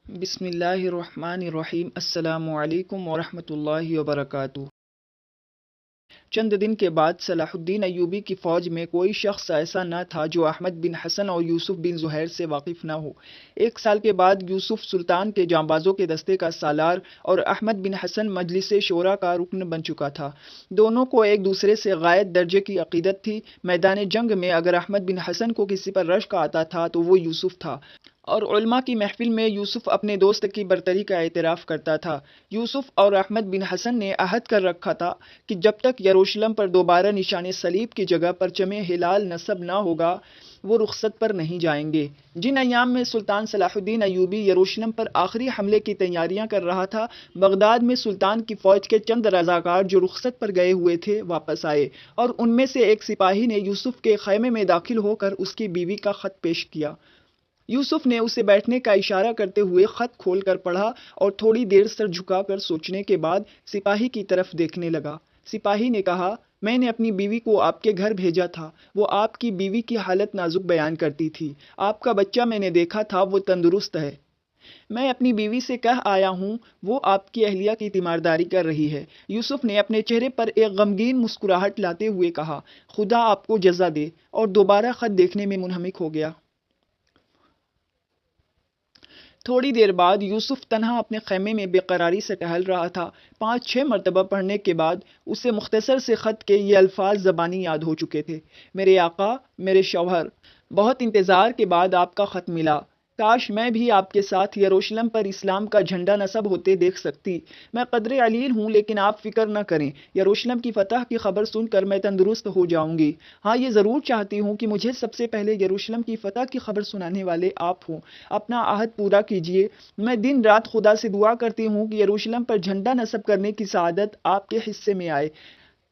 بسم اللہ الرحمن الرحیم۔ السلام علیکم ورحمۃ اللہ وبرکاتہ۔ چند دن کے بعد صلاح الدین ایوبی کی فوج میں کوئی شخص ایسا نہ تھا جو احمد بن حسن اور یوسف بن زہیر سے واقف نہ ہو۔ ایک سال کے بعد یوسف سلطان کے جانبازوں کے دستے کا سالار اور احمد بن حسن مجلس شورا کا رکن بن چکا تھا۔ دونوں کو ایک دوسرے سے غائب درجے کی عقیدت تھی۔ میدان جنگ میں اگر احمد بن حسن کو کسی پر رشک آتا تھا تو وہ یوسف تھا، اور علماء کی محفل میں یوسف اپنے دوست کی برتری کا اعتراف کرتا تھا۔ یوسف اور احمد بن حسن نے عہد کر رکھا تھا کہ جب تک یروشلم پر دوبارہ نشان صلیب کی جگہ پرچم ہلال نصب نہ ہوگا وہ رخصت پر نہیں جائیں گے۔ جن ایام میں سلطان صلاح الدین ایوبی یروشلم پر آخری حملے کی تیاریاں کر رہا تھا، بغداد میں سلطان کی فوج کے چند رضاکار جو رخصت پر گئے ہوئے تھے واپس آئے، اور ان میں سے ایک سپاہی نے یوسف کے خیمے میں داخل ہو کر اس کی بیوی کا خط پیش کیا۔ یوسف نے اسے بیٹھنے کا اشارہ کرتے ہوئے خط کھول کر پڑھا اور تھوڑی دیر سر جھکا کر سوچنے کے بعد سپاہی کی طرف دیکھنے لگا۔ سپاہی نے کہا، میں نے اپنی بیوی کو آپ کے گھر بھیجا تھا۔ وہ آپ کی بیوی کی حالت نازک بیان کرتی تھی۔ آپ کا بچہ میں نے دیکھا تھا، وہ تندرست ہے۔ میں اپنی بیوی سے کہہ آیا ہوں، وہ آپ کی اہلیہ کی تیمارداری کر رہی ہے۔ یوسف نے اپنے چہرے پر ایک غمگین مسکراہٹ لاتے ہوئے کہا، خدا آپ کو جزا دے، اور دوبارہ خط دیکھنے میں منہمک ہو گیا۔ تھوڑی دیر بعد یوسف تنہا اپنے خیمے میں بے قراری سے ٹہل رہا تھا۔ 5-6 مرتبہ پڑھنے کے بعد اسے مختصر سے خط کے یہ الفاظ زبانی یاد ہو چکے تھے، میرے آقا، میرے شوہر، بہت انتظار کے بعد آپ کا خط ملا۔ کاش میں بھی آپ کے ساتھ یروشلم پر اسلام کا جھنڈا نصب ہوتے دیکھ سکتی۔ میں قدر علیل ہوں، لیکن آپ فکر نہ کریں، یروشلم کی فتح کی خبر سن کر میں تندرست ہو جاؤں گی۔ ہاں، یہ ضرور چاہتی ہوں کہ مجھے سب سے پہلے یروشلم کی فتح کی خبر سنانے والے آپ ہوں۔ اپنا عہد پورا کیجیے۔ میں دن رات خدا سے دعا کرتی ہوں کہ یروشلم پر جھنڈا نصب کرنے کی سعادت آپ کے حصے میں آئے۔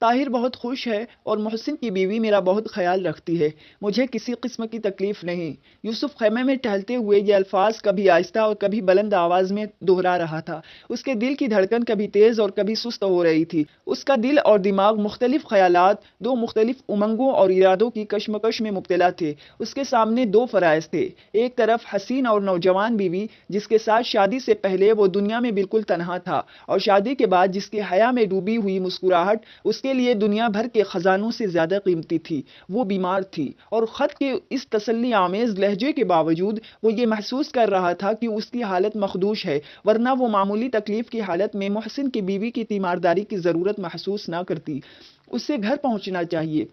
طاہر بہت خوش ہے اور محسن کی بیوی میرا بہت خیال رکھتی ہے۔ مجھے کسی قسم کی تکلیف نہیں۔ یوسف خیمے میں ٹہلتے ہوئے یہ الفاظ کبھی آہستہ اور کبھی بلند آواز میں دہرا رہا تھا۔ اس کے دل کی دھڑکن کبھی تیز اور کبھی سست ہو رہی تھی۔ اس کا دل اور دماغ مختلف خیالات، دو مختلف امنگوں اور ارادوں کی کشمکش میں مبتلا تھے۔ اس کے سامنے دو فرائض تھے، ایک طرف حسین اور نوجوان بیوی جس کے ساتھ شادی سے پہلے وہ دنیا میں بالکل تنہا تھا، اور شادی کے بعد جس کے حیا میں ڈوبی ہوئی مسکراہٹ اس کے لیے دنیا بھر کے خزانوں سے زیادہ قیمتی تھی۔ وہ بیمار تھی، اور خط کے اس تسلی آمیز لہجے کے باوجود وہ یہ محسوس کر رہا تھا کہ اس کی حالت مخدوش ہے، ورنہ وہ معمولی تکلیف کی حالت میں محسن کی بیوی کی تیمارداری کی ضرورت محسوس نہ کرتی۔ اسے گھر پہنچنا چاہیے۔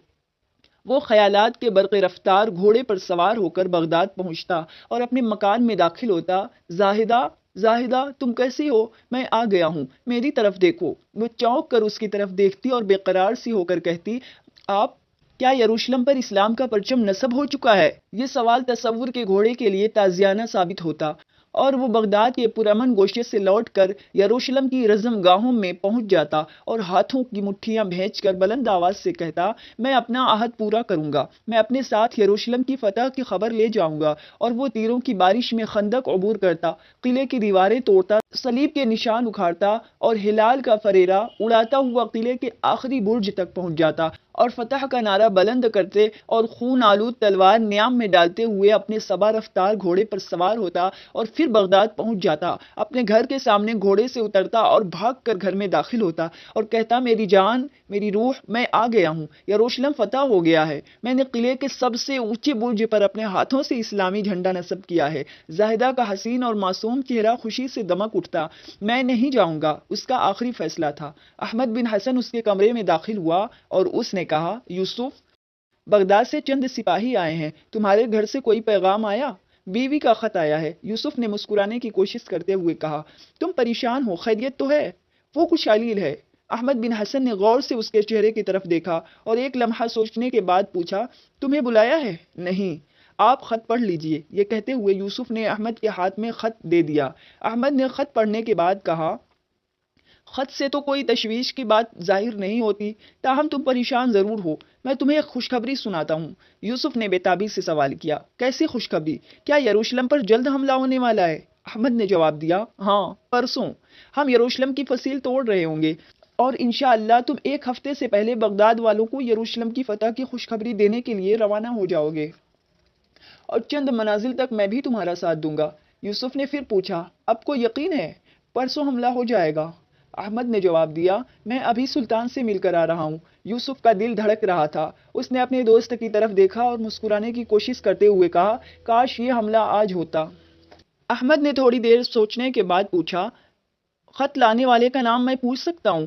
وہ خیالات کے برق رفتار گھوڑے پر سوار ہو کر بغداد پہنچتا اور اپنے مکان میں داخل ہوتا۔ زاہدہ، زاہدہ، تم کیسی ہو؟ میں آ گیا ہوں، میری طرف دیکھو۔ وہ چونک کر اس کی طرف دیکھتی اور بے قرار سی ہو کر کہتی، آپ، کیا یروشلم پر اسلام کا پرچم نصب ہو چکا ہے؟ یہ سوال تصور کے گھوڑے کے لیے تعزیانہ ثابت ہوتا، اور وہ بغداد کے پرامن گوشے سے لوٹ کر یروشلم کی رزم گاہوں میں پہنچ جاتا اور ہاتھوں کی مٹھیاں بھیج کر بلند آواز سے کہتا، میں اپنا عہد پورا کروں گا، میں اپنے ساتھ یروشلم کی فتح کی خبر لے جاؤں گا۔ اور وہ تیروں کی بارش میں خندق عبور کرتا، قلعے کی دیواریں توڑتا، صلیب کے نشان اکھاڑتا اور ہلال کا فریرہ اڑاتا ہوا قلعے کے آخری برج تک پہنچ جاتا، اور فتح کا نعرہ بلند کرتے اور خون آلود تلوار نیام میں ڈالتے ہوئے اپنے سبا رفتار گھوڑے پر سوار ہوتا اور پھر بغداد پہنچ جاتا، اپنے گھر کے سامنے گھوڑے سے اترتا اور بھاگ کر گھر میں داخل ہوتا اور کہتا، میری جان، میری روح، میں آ گیا ہوں، یروشلم فتح ہو گیا ہے، میں نے قلعے کے سب سے اونچے برج پر اپنے ہاتھوں سے اسلامی جھنڈا نصب کیا ہے۔ زاہدہ کا حسین اور معصوم چہرہ خوشی سے دمک اٹھتا۔ میں نہیں جاؤں گا، اس کا آخری فیصلہ تھا۔ احمد بن حسن اس کے کمرے میں داخل ہوا اور اس نے کہا، یوسف، بغداد سے چند سپاہی آئے ہیں، تمہارے گھر سے کوئی پیغام آیا؟ بیوی کا خط آیا ہے، یوسف نے مسکرانے کی کوشش کرتے ہوئے کہا۔ تم پریشان ہو، خیریت تو ہے؟ وہ کچھ علیل ہے۔ احمد بن حسن نے غور سے اس کے چہرے کی طرف دیکھا اور ایک لمحہ سوچنے کے بعد پوچھا، تمہیں بلایا ہے؟ نہیں، آپ خط پڑھ لیجئے۔ یہ کہتے ہوئے یوسف نے احمد کے ہاتھ میں خط دے دیا۔ احمد نے خط پڑھنے کے بعد کہا، خط سے تو کوئی تشویش کی بات ظاہر نہیں ہوتی، تاہم تم پریشان ضرور ہو۔ میں تمہیں ایک خوشخبری سناتا ہوں۔ یوسف نے بے تابی سے سوال کیا، کیسی خوشخبری؟ کیا یروشلم پر جلد حملہ ہونے والا ہے؟ احمد نے جواب دیا، ہاں، پرسوں ہم یروشلم کی فصیل توڑ رہے ہوں گے، اور انشاءاللہ تم 1 ہفتے سے پہلے بغداد والوں کو یروشلم کی فتح کی خوشخبری دینے کے لیے روانہ ہو جاؤ گے، اور چند منازل تک میں بھی تمہارا ساتھ دوں گا۔ یوسف نے پھر پوچھا، اب کو یقین ہے پرسوں حملہ ہو جائے گا؟ احمد نے جواب دیا، میں ابھی سلطان سے مل کر آ رہا ہوں۔ یوسف کا دل دھڑک رہا تھا۔ اس نے اپنے دوست کی طرف دیکھا اور مسکرانے کی کوشش کرتے ہوئے کہا، کاش یہ حملہ آج ہوتا۔ احمد نے تھوڑی دیر سوچنے کے بعد پوچھا، خط لانے والے کا نام میں پوچھ سکتا ہوں؟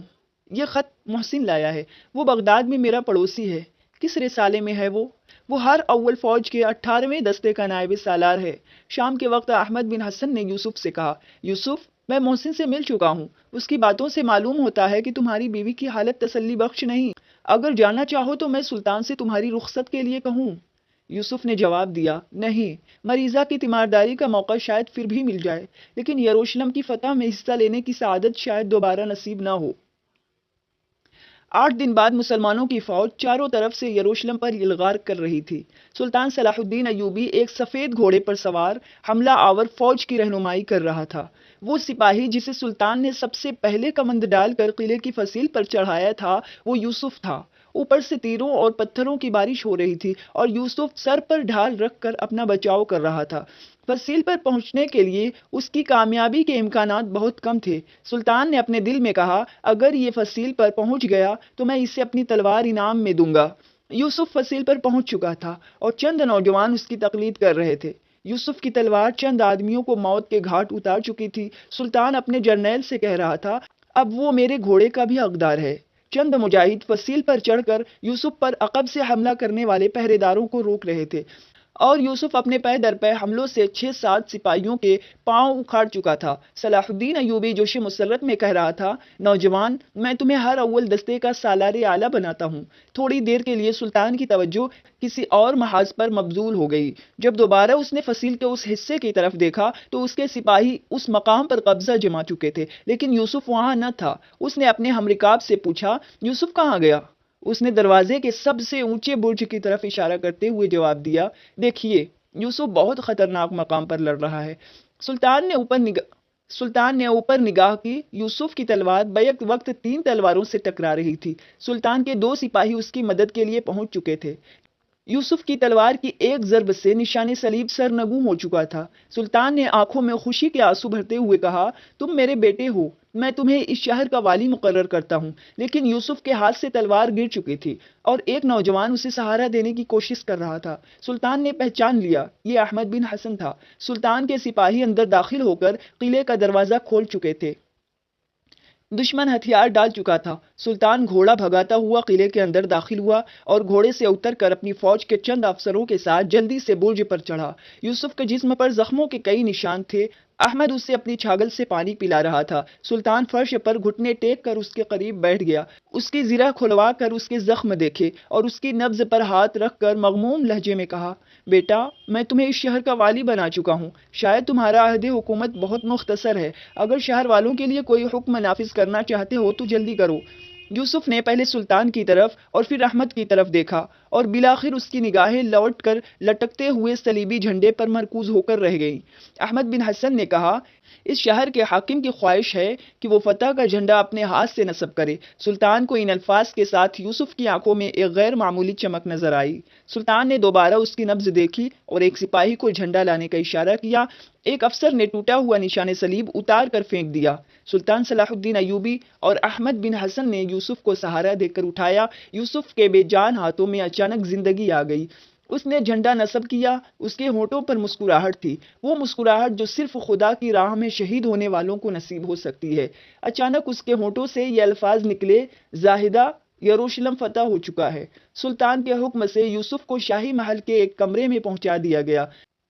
یہ خط محسن لایا ہے، وہ بغداد میں میرا پڑوسی ہے۔ کس رسالے میں ہے وہ ہر اول فوج کے 18ویں دستے کا نائب سالار ہے۔ شام کے وقت احمد بن حسن نے یوسف سے کہا، یوسف میں محسن سے مل چکا ہوں، اس کی باتوں سے معلوم ہوتا ہے کہ تمہاری بیوی کی حالت تسلی بخش نہیں، اگر جانا چاہو تو میں سلطان سے تمہاری رخصت کے لیے کہوں۔ یوسف نے جواب دیا، نہیں، مریضہ کی تیمارداری کا موقع شاید پھر بھی مل جائے، لیکن یروشلم کی فتح میں حصہ لینے کی سعادت شاید دوبارہ نصیب نہ ہو۔ 8 دن بعد مسلمانوں کی فوج چاروں طرف سے یروشلم پر یلغار کر رہی تھی۔ سلطان صلاح الدین ایوبی ایک سفید گھوڑے پر سوار حملہ آور فوج کی رہنمائی کر رہا تھا۔ وہ سپاہی جسے سلطان نے سب سے پہلے کمند ڈال کر قلعے کی فصیل پر چڑھایا تھا وہ یوسف تھا۔ اوپر سے تیروں اور پتھروں کی بارش ہو رہی تھی اور یوسف سر پر ڈھال رکھ کر اپنا بچاؤ کر رہا تھا۔ فصیل پر پہنچنے کے لیے اس کی کامیابی کے امکانات بہت کم تھے۔ سلطان نے اپنے دل میں کہا، اگر یہ فصیل پر پہنچ گیا تو میں اسے اپنی تلوار انعام میں دوں گا۔ یوسف فصیل پر پہنچ چکا تھا اور چند نوجوان اس کی تقلید کر رہے تھے۔ یوسف کی تلوار چند آدمیوں کو موت کے گھاٹ اتار چکی تھی۔ سلطان اپنے جرنیل سے کہہ رہا تھا، اب وہ میرے گھوڑے کا بھی حقدار ہے۔ چند مجاہد فصیل پر چڑھ کر یوسف پر عقب سے حملہ کرنے والے پہرے داروں کو روک رہے تھے اور یوسف اپنے پے در پے حملوں سے 6-7 سپاہیوں کے پاؤں اکھاڑ چکا تھا۔ صلاح الدین ایوبی جوش مسرت میں کہہ رہا تھا، نوجوان، میں تمہیں ہر اول دستے کا سالار اعلیٰ بناتا ہوں۔ تھوڑی دیر کے لیے سلطان کی توجہ کسی اور محاذ پر مبذول ہو گئی۔ جب دوبارہ اس نے فصیل کے اس حصے کی طرف دیکھا تو اس کے سپاہی اس مقام پر قبضہ جما چکے تھے، لیکن یوسف وہاں نہ تھا۔ اس نے اپنے ہمرکاب سے پوچھا، یوسف کہاں گیا؟ اس نے دروازے کے سب سے اونچے برج کی طرف اشارہ کرتے ہوئے جواب دیا، دیکھیے، یوسف بہت خطرناک مقام پر لڑ رہا ہے۔ سلطان نے اوپر نگاہ کی۔ یوسف کی تلوار بیک وقت 3 تلواروں سے ٹکرا رہی تھی۔ سلطان کے 2 سپاہی اس کی مدد کے لیے پہنچ چکے تھے۔ یوسف کی تلوار کی ایک ضرب سے نشان صلیب سرنگوں ہو چکا تھا۔ سلطان نے آنکھوں میں خوشی کے آنسو بھرتے ہوئے کہا، تم میرے بیٹے ہو، میں تمہیں اس شہر کا والی مقرر کرتا ہوں۔ لیکن یوسف کے ہاتھ سے تلوار گر چکی تھی اور ایک نوجوان اسے سہارا دینے کی کوشش کر رہا تھا۔ سلطان نے پہچان لیا، یہ احمد بن حسن تھا۔ سلطان کے سپاہی اندر داخل ہو کر قلعے کا دروازہ کھول چکے تھے۔ دشمن ہتھیار ڈال چکا تھا۔ سلطان گھوڑا بھگاتا ہوا قلعے کے اندر داخل ہوا اور گھوڑے سے اتر کر اپنی فوج کے چند افسروں کے ساتھ جلدی سے برج پر چڑھا۔ یوسف کے جسم پر زخموں کے کئی نشان تھے۔ احمد اسے اپنی چھاگل سے پانی پلا رہا تھا۔ سلطان فرش پر گھٹنے ٹیک کر اس کے قریب بیٹھ گیا، اس کی زرہ کھلوا کر اس کے زخم دیکھے اور اس کی نبض پر ہاتھ رکھ کر مغموم لہجے میں کہا، بیٹا، میں تمہیں اس شہر کا والی بنا چکا ہوں۔ شاید تمہارا عہد حکومت بہت مختصر ہے، اگر شہر والوں کے لیے کوئی حکم نافذ کرنا چاہتے ہو تو جلدی کرو۔ یوسف نے پہلے سلطان کی طرف اور پھر احمد کی طرف دیکھا اور بالآخر اس کی نگاہیں لوٹ کر لٹکتے ہوئے صلیبی جھنڈے پر مرکوز ہو کر رہ گئی۔ احمد بن حسن نے کہا، اس شہر کے حاکم کی خواہش ہے کہ وہ فتح کا جھنڈا اپنے ہاتھ سے نصب کرے۔ سلطان کو ان الفاظ کے ساتھ یوسف کی آنکھوں میں ایک غیر معمولی چمک نظر آئی۔ سلطان نے دوبارہ اس کی نبض دیکھی اور ایک سپاہی کو جھنڈا لانے کا اشارہ کیا۔ ایک افسر نے ٹوٹا ہوا نشان صلیب اتار کر پھینک دیا۔ سلطان صلاح الدین ایوبی اور احمد بن حسن نے یوسف کو سہارا دے کر اٹھایا۔ یوسف کے بے جان ہاتھوں میں اچانک زندگی آ گئی۔ اس نے جھنڈا نصب کیا، اس کے ہونٹوں پر مسکراہٹ تھی، وہ مسکراہٹ جو صرف خدا کی راہ میں شہید ہونے والوں کو نصیب ہو سکتی ہے۔ اچانک اس کے ہونٹوں سے یہ الفاظ نکلے، زاہدہ، یروشلم فتح ہو چکا ہے۔ سلطان کے حکم سے یوسف کو شاہی محل کے ایک کمرے میں پہنچا دیا گیا۔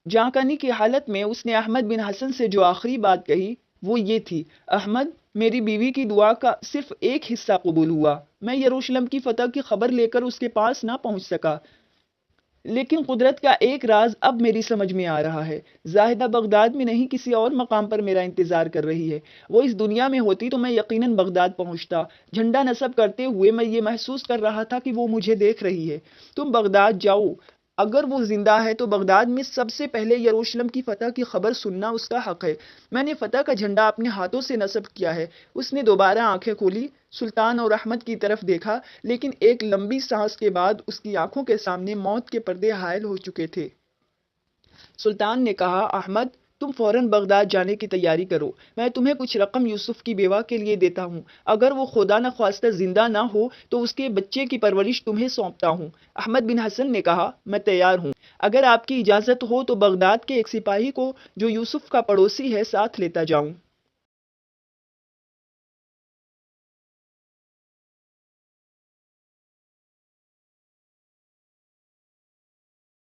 جانکنی کی حالت میں اس نے احمد بن حسن سے جو آخری بات کہی وہ یہ تھی، احمد، میری بیوی کی دعا کا صرف ایک حصہ قبول ہوا۔ میں یروشلم کی فتح کی خبر لے کر اس کے پاس نہ پہنچ سکا، لیکن قدرت کا ایک راز اب میری سمجھ میں آ رہا ہے۔ زاہدہ بغداد میں نہیں، کسی اور مقام پر میرا انتظار کر رہی ہے۔ وہ اس دنیا میں ہوتی تو میں یقیناً بغداد پہنچتا۔ جھنڈا نصب کرتے ہوئے میں یہ محسوس کر رہا تھا کہ وہ مجھے دیکھ رہی ہے۔ تم بغداد جاؤ، اگر وہ زندہ ہے تو بغداد میں سب سے پہلے یروشلم کی فتح کی خبر سننا اس کا حق ہے۔ میں نے فتح کا جھنڈا اپنے ہاتھوں سے نصب کیا ہے۔ اس نے دوبارہ آنکھیں کھولی، سلطان اور احمد کی طرف دیکھا، لیکن ایک لمبی سانس کے بعد اس کی آنکھوں کے سامنے موت کے پردے حائل ہو چکے تھے۔ سلطان نے کہا، احمد، تم فوراً بغداد جانے کی تیاری کرو، میں تمہیں کچھ رقم یوسف کی بیوہ کے لیے دیتا ہوں، اگر وہ خدا نخواستہ زندہ نہ ہو تو اس کے بچے کی پرورش تمہیں سونپتا ہوں۔ احمد بن حسن نے کہا، میں تیار ہوں، اگر آپ کی اجازت ہو تو بغداد کے ایک سپاہی کو جو یوسف کا پڑوسی ہے ساتھ لیتا جاؤں۔